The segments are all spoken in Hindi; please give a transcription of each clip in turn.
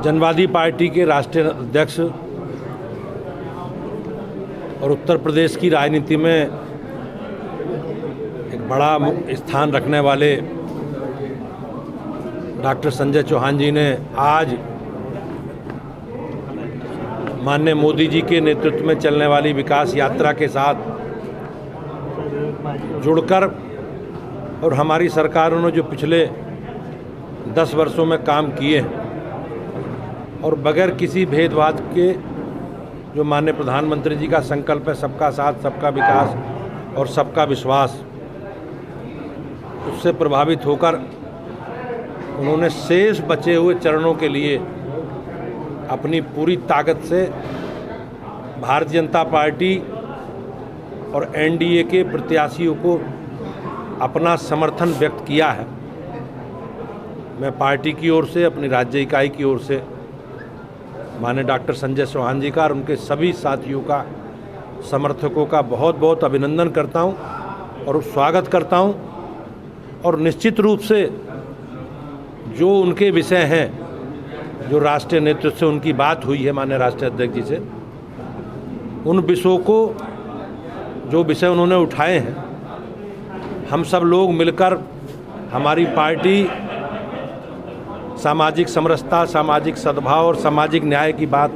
जनवादी पार्टी के राष्ट्रीय अध्यक्ष और उत्तर प्रदेश की राजनीति में एक बड़ा स्थान रखने वाले डॉक्टर संजय चौहान जी ने आज माननीय मोदी जी के नेतृत्व में चलने वाली विकास यात्रा के साथ जुड़कर और हमारी सरकारों ने जो पिछले 10 वर्षों में काम किए हैं और बगैर किसी भेदभाव के जो माननीय प्रधानमंत्री जी का संकल्प है सबका साथ, सबका विकास और सबका विश्वास, उससे प्रभावित होकर उन्होंने शेष बचे हुए चरणों के लिए अपनी पूरी ताकत से भारतीय जनता पार्टी और एनडीए के प्रत्याशियों को अपना समर्थन व्यक्त किया है। मैं पार्टी की ओर से, अपनी राज्य इकाई की ओर से माननीय डॉक्टर संजय चौहान जी का और उनके सभी साथियों का, समर्थकों का बहुत बहुत अभिनंदन करता हूं और स्वागत करता हूं। और निश्चित रूप से जो उनके विषय हैं, जो राष्ट्रीय नेतृत्व से उनकी बात हुई है माननीय राष्ट्रीय अध्यक्ष जी से, उन विषयों को, जो विषय उन्होंने उठाए हैं, हम सब लोग मिलकर हमारी पार्टी सामाजिक समरसता, सामाजिक सद्भाव और सामाजिक न्याय की बात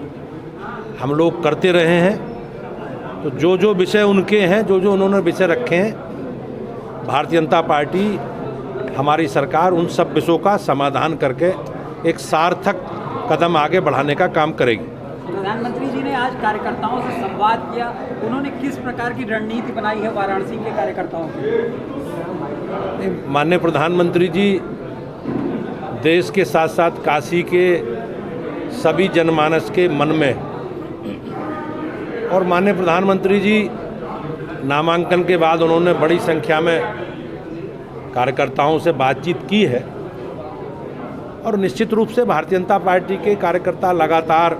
हम लोग करते रहे हैं। तो जो जो विषय उनके हैं, जो जो उन्होंने विषय रखे हैं, भारतीय जनता पार्टी, हमारी सरकार उन सब विषयों का समाधान करके एक सार्थक कदम आगे बढ़ाने का काम करेगी। प्रधानमंत्री जी ने आज कार्यकर्ताओं से संवाद किया, उन्होंने किस प्रकार की रणनीति बनाई है वाराणसी के कार्यकर्ताओं की? माननीय प्रधानमंत्री जी देश के साथ साथ काशी के सभी जनमानस के मन में, और माननीय प्रधानमंत्री जी नामांकन के बाद उन्होंने बड़ी संख्या में कार्यकर्ताओं से बातचीत की है और निश्चित रूप से भारतीय जनता पार्टी के कार्यकर्ता लगातार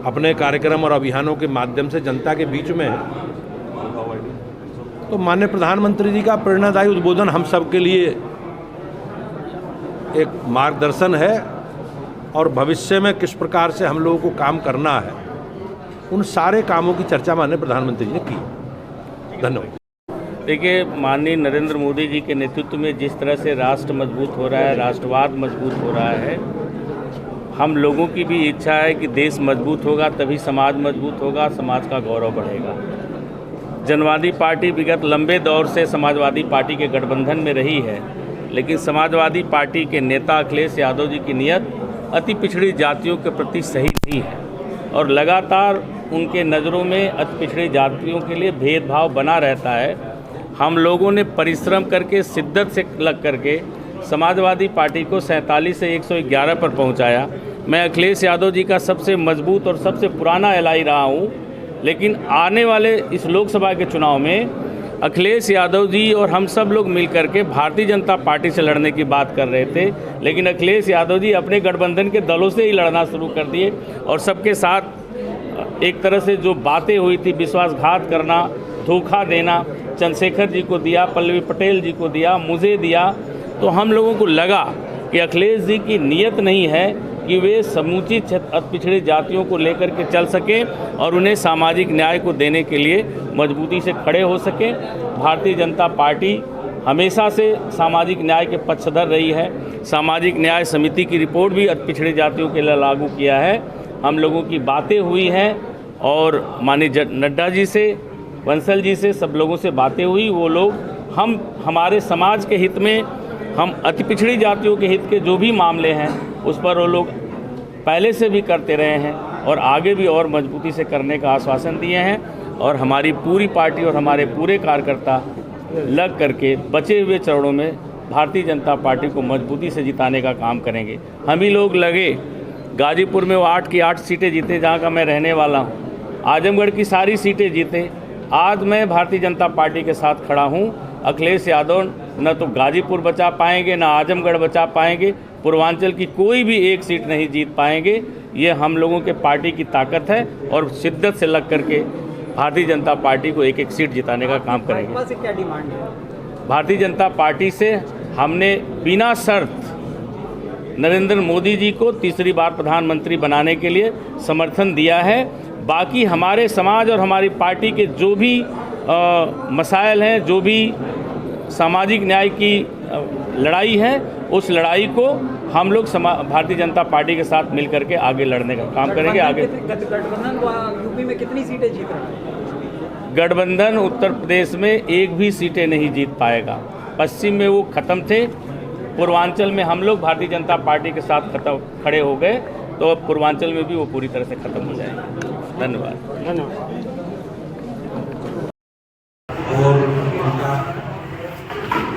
अपने कार्यक्रम और अभियानों के माध्यम से जनता के बीच में है। तो माननीय प्रधानमंत्री जी का प्रेरणादायी उद्बोधन हम सब के लिए एक मार्गदर्शन है और भविष्य में किस प्रकार से हम लोगों को काम करना है, उन सारे कामों की चर्चा माननीय प्रधानमंत्री जी ने की। धन्यवाद। देखिए, माननीय नरेंद्र मोदी जी के नेतृत्व में जिस तरह से राष्ट्र मजबूत हो रहा है, राष्ट्रवाद मजबूत हो रहा है, हम लोगों की भी इच्छा है कि देश मजबूत होगा तभी समाज मजबूत होगा, समाज का गौरव बढ़ेगा। जनवादी पार्टी विगत लंबे दौर से समाजवादी पार्टी के गठबंधन में रही है, लेकिन समाजवादी पार्टी के नेता अखिलेश यादव जी की नीयत अति पिछड़ी जातियों के प्रति सही नहीं है और लगातार उनके नज़रों में अति पिछड़ी जातियों के लिए भेदभाव बना रहता है। हम लोगों ने परिश्रम करके, शिद्दत से लग करके समाजवादी पार्टी को 47 से 111 पर पहुंचाया। मैं अखिलेश यादव जी का सबसे मजबूत और सबसे पुराना एलआई रहा हूं, लेकिन आने वाले इस लोकसभा के चुनाव में अखिलेश यादव जी और हम सब लोग मिलकर के भारतीय जनता पार्टी से लड़ने की बात कर रहे थे, लेकिन अखिलेश यादव जी अपने गठबंधन के दलों से ही लड़ना शुरू कर दिए और सबके साथ एक तरह से जो बातें हुई थी, विश्वासघात करना, धोखा देना, चंद्रशेखर जी को दिया, पल्लवी पटेल जी को दिया, मुझे दिया, तो हम लोगों को लगा कि अखिलेश जी की नीयत नहीं है कि वे समूची पिछड़ी जातियों को लेकर के चल सकें और उन्हें सामाजिक न्याय को देने के लिए मजबूती से खड़े हो सकें। भारतीय जनता पार्टी हमेशा से सामाजिक न्याय के पक्षधर रही है। सामाजिक न्याय समिति की रिपोर्ट भी पिछड़ी जातियों के लिए लागू किया है। हम लोगों की बातें हुई हैं और माननीय नड्डा जी से, बंसल जी से, सब लोगों से बातें हुई। वो लोग हमारे समाज के हित में, हम अति पिछड़ी जातियों के हित के जो भी मामले हैं उस पर वो लोग पहले से भी करते रहे हैं और आगे भी और मजबूती से करने का आश्वासन दिए हैं और हमारी पूरी पार्टी और हमारे पूरे कार्यकर्ता लग करके बचे हुए चरणों में भारतीय जनता पार्टी को मजबूती से जिताने का काम करेंगे। हम ही लोग लगे, गाजीपुर में वो 8 की 8 सीटें जीते जहाँ का मैं रहने वाला हूँ, आजमगढ़ की सारी सीटें जीते। आज मैं भारतीय जनता पार्टी के साथ खड़ा हूँ। अखिलेश यादव न तो गाजीपुर बचा पाएंगे, न आजमगढ़ बचा पाएंगे, पूर्वांचल की कोई भी एक सीट नहीं जीत पाएंगे। ये हम लोगों के पार्टी की ताकत है और शिद्दत से लग करके भारतीय जनता पार्टी को एक एक सीट जिताने का काम करेंगे। भाजपा से क्या डिमांड है? भारतीय जनता पार्टी से हमने बिना शर्त नरेंद्र मोदी जी को तीसरी बार प्रधानमंत्री बनाने के लिए समर्थन दिया है। बाकी हमारे समाज और हमारी पार्टी के जो भी मसाइल हैं, जो भी सामाजिक न्याय की लड़ाई है, उस लड़ाई को हम लोग भारतीय जनता पार्टी के साथ मिलकर के आगे लड़ने का काम करेंगे। आगे गठबंधन यूपी में कितनी सीटें जीत रहा है? गठबंधन उत्तर प्रदेश में एक भी सीटें नहीं जीत पाएगा। पश्चिम में वो ख़त्म थे, पूर्वांचल में हम लोग भारतीय जनता पार्टी के साथ खड़े हो गए, तो अब पूर्वांचल में भी वो पूरी तरह से ख़त्म हो जाएंगे। धन्यवाद। और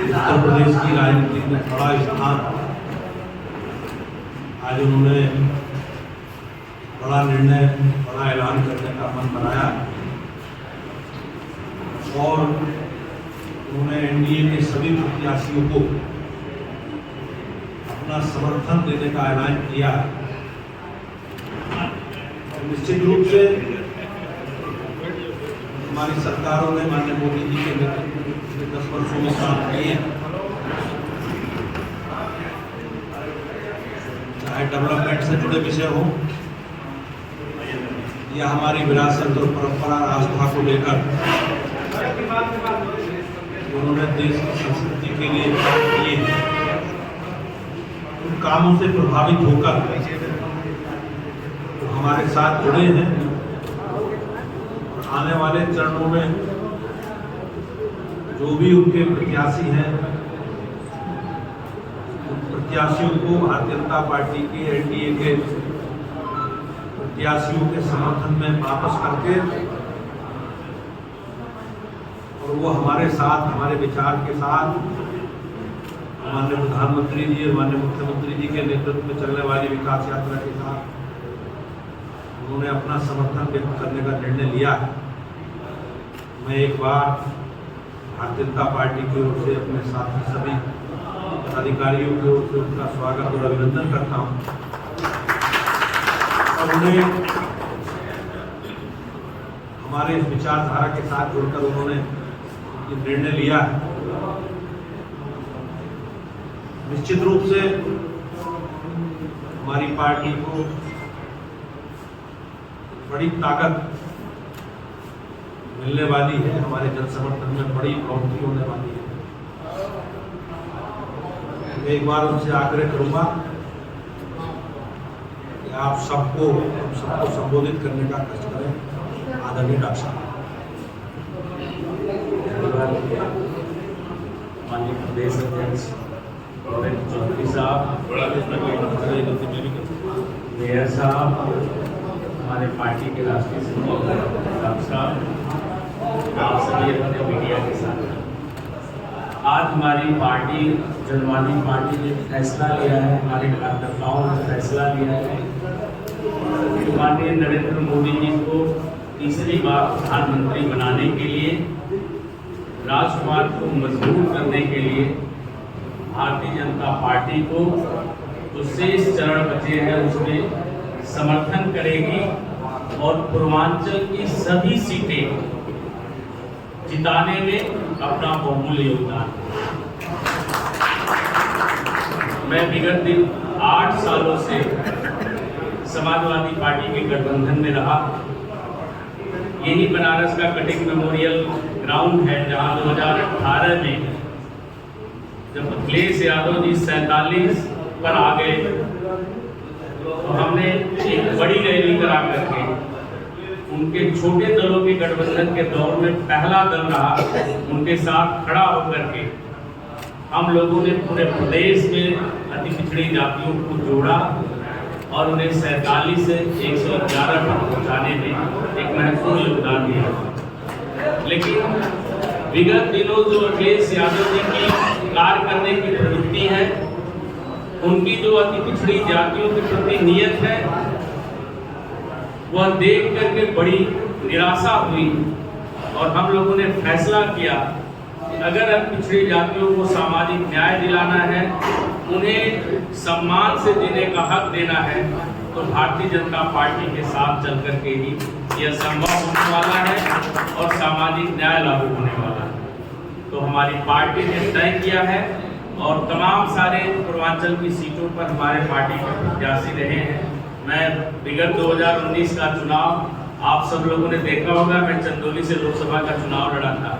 उत्तर प्रदेश की राजनीति में बड़ा स्थान, आज उन्होंने बड़ा निर्णय, बड़ा ऐलान करने का मन बनाया और उन्होंने एनडीए के सभी प्रत्याशियों को अपना समर्थन देने का ऐलान किया। निश्चित रूप से हमारी सरकारों ने माननीय मोदी जी के नेतृत्व में पिछले 10 वर्षों में काम किए, चाहे डेवलपमेंट से जुड़े विषय हो या हमारी विरासत और परंपरा आस्था को लेकर उन्होंने देश की संस्कृति के लिए काम किए। उन कामों से प्रभावित होकर तो हमारे साथ जुड़े हैं। आने वाले चरणों में जो भी उनके प्रत्याशी हैं, उन प्रत्याशियों को भारतीय जनता पार्टी के एनडीए के प्रत्याशियों के समर्थन में वापस करके और वो हमारे साथ, हमारे विचार के साथ माननीय प्रधानमंत्री जी और माननीय मुख्यमंत्री जी के नेतृत्व में चलने वाली विकास यात्रा के साथ उन्होंने अपना समर्थन व्यक्त करने का निर्णय लिया है। मैं एक बार भारतीय जनता पार्टी की ओर से अपने साथी सभी पदाधिकारियों की ओर से उनका स्वागत और अभिनंदन करता हूं और उन्हें हमारे इस विचारधारा के साथ जुड़कर उन्होंने ये निर्णय लिया है। निश्चित रूप से हमारी पार्टी को बड़ी ताकत मिलने वाली है, हमारे जन समर्थन में बड़ी बढ़ोतरी होने वाली है। मैं एक बार उनसे आग्रह करूंगा कि आप सबको संबोधित करने का कष्ट करें। आदरणीय डॉक्टर साहब। माननीय प्रदेश अध्यक्ष चौधरी साहब, मेयर साहब, हमारे पार्टी के राष्ट्रीय सचिव साहब, आप सभी अपने मीडिया के साथ, आज हमारी पार्टी जनवादी पार्टी ने फैसला लिया है, हमारे कार्यकर्ताओं ने फैसला लिया है कि माननीय नरेंद्र मोदी जी को तीसरी बार प्रधानमंत्री बनाने के लिए, राष्ट्रवाद को मजबूत करने के लिए भारतीय जनता पार्टी को जो शेष चरण बचे हैं उसमें समर्थन करेगी और पूर्वांचल की सभी सीटें जिताने में अपना बहुमूल्य योगदान। मैं विगत दिन 8 सालों से समाजवादी पार्टी के गठबंधन में रहा। यही बनारस का कटिंग मेमोरियल ग्राउंड है जहां 2018 में जब अखिलेश यादव जी 47 पर आ गए तो हमने एक बड़ी रैली करा करके उनके छोटे दलों के गठबंधन के दौर में पहला दल रहा, उनके साथ खड़ा होकर के हम लोगों ने पूरे प्रदेश में अति पिछड़ी जातियों को जोड़ा और उन्हें 47 से 111 पर पहुंचाने में एक महत्वपूर्ण योगदान दिया। लेकिन विगत दिनों जो अखिलेश यादव जी की कार्य करने की प्रवृत्ति है, उनकी जो अति पिछड़ी जातियों के प्रति नियत है, वह देख करके बड़ी निराशा हुई और हम लोगों ने फैसला किया कि अगर अति पिछड़ी जातियों को सामाजिक न्याय दिलाना है, उन्हें सम्मान से जीने का हक देना है, तो भारतीय जनता पार्टी के साथ चल करके ही यह संभव होने वाला है और सामाजिक न्याय लागू होने वाला है। तो हमारी पार्टी ने तय किया है और तमाम सारे पूर्वांचल की सीटों पर हमारे पार्टी के प्रत्याशी रहे हैं। मैं विगत 2019 का चुनाव आप सब लोगों ने देखा होगा, मैं चंदौली से लोकसभा का चुनाव लड़ा था,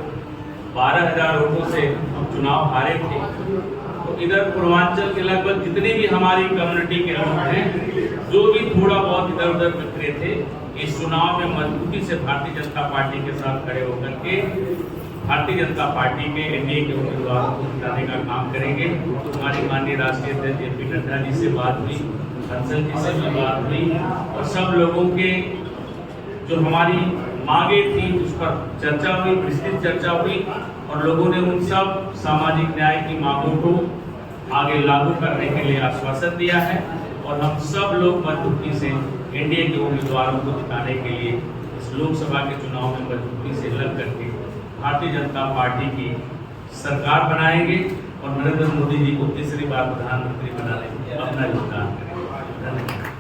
12,000 वोटों से हम चुनाव हारे थे। तो इधर पूर्वांचल के लगभग जितनी भी हमारी कम्युनिटी के लोग हैं, जो भी थोड़ा बहुत इधर उधर बिखरे थे, इस चुनाव में मजबूती से भारतीय जनता पार्टी के साथ खड़े होकर के भारतीय जनता पार्टी के एनडीए के उम्मीदवारों को जिताने का काम करेंगे। हमारी माननीय राष्ट्रीय अध्यक्ष जेपी नड्डा जी से बात हुई, हंसल जी से भी बात हुई और सब लोगों के जो हमारी मांगे थी उस पर चर्चा हुई, विस्तृत चर्चा हुई और लोगों ने उन सब सामाजिक न्याय की मांगों को आगे लागू करने के लिए आश्वासन दिया है और हम सब लोग मजबूती से एनडीए के उम्मीदवारों को जिताने के लिए इस लोकसभा के चुनाव में मजबूती से लड़ करके भारतीय जनता पार्टी की सरकार बनाएंगे और नरेंद्र मोदी जी को तीसरी बार प्रधानमंत्री बनाने में अपना योगदान करेंगे। धन्यवाद।